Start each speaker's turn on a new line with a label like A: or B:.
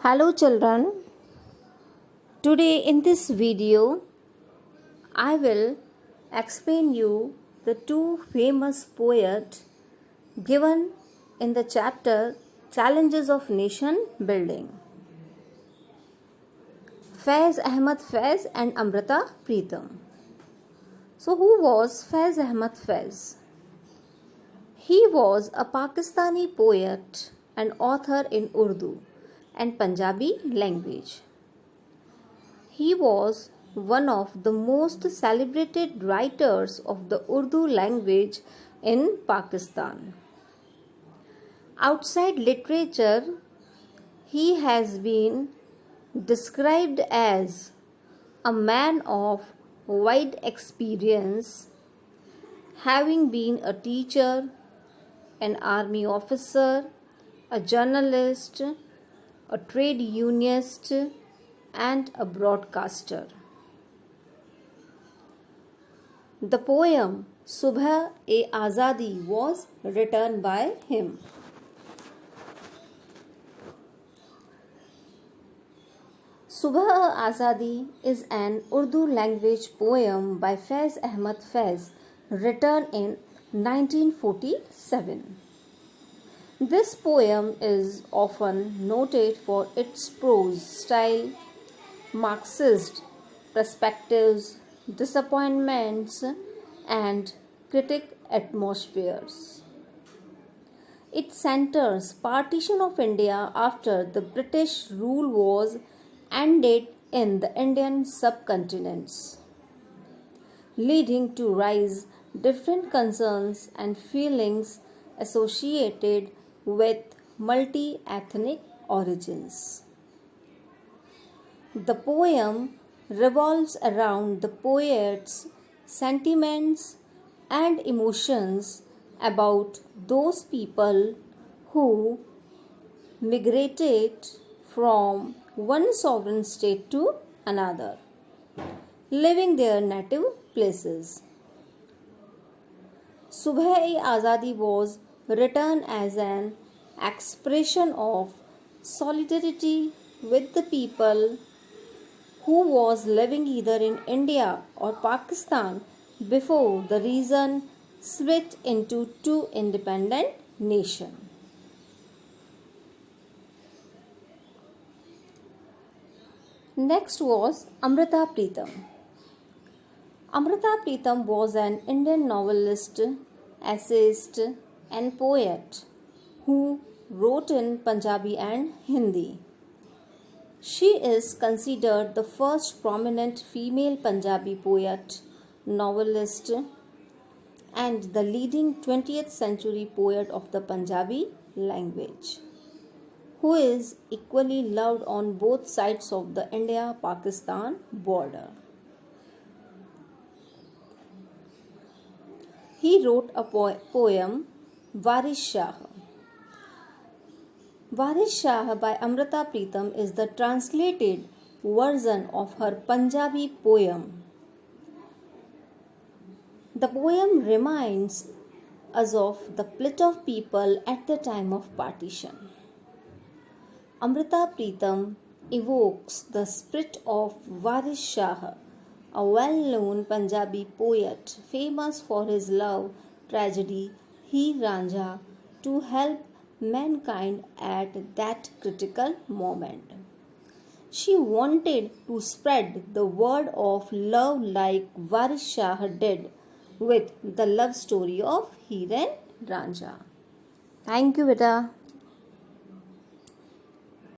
A: Hello children, today in this video I will explain you the two famous poets given in the chapter Challenges of Nation Building. Faiz Ahmad Faiz and Amrita Pritam. So who was Faiz Ahmad Faiz? He was a Pakistani poet and author in Urdu and Punjabi language. He was one of the most celebrated writers of the Urdu language in Pakistan. Outside literature, he has been described as a man of wide experience, having been a teacher, an army officer, a journalist, a trade unionist, and a broadcaster. The poem Subh-e-Azadi was written by him. Subh-e-Azadi is an Urdu language poem by Faiz Ahmad Faiz written in 1947. This poem is often noted for its prose style, Marxist perspectives, disappointments, and critic atmospheres. It centers partition of India after the British rule was ended in the Indian subcontinents, leading to rise different concerns and feelings associated with multi-ethnic origins. The poem revolves around the poet's sentiments and emotions about those people who migrated from one sovereign state to another, leaving their native places. Subh-e-Azadi was written as an expression of solidarity with the people who was living either in India or Pakistan before the region split into two independent nations. Next was Amrita Pritam. Amrita Pritam was an Indian novelist, essayist, and poet who wrote in Punjabi and Hindi. She is considered the first prominent female Punjabi poet, novelist, and the leading 20th century poet of the Punjabi language, who is equally loved on both sides of the India-Pakistan border. He wrote a poem, Waris Shah. Waris Shah by Amrita Pritam is the translated version of her Punjabi poem. The poem reminds us of the plight of people at the time of partition. Amrita Pritam evokes the spirit of Waris Shah, a well-known Punjabi poet famous for his love tragedy Heer Ranjha, to help mankind at that critical moment. She wanted to spread the word of love like Waris Shah did with the love story of Heer and Ranjha. Thank you, beta.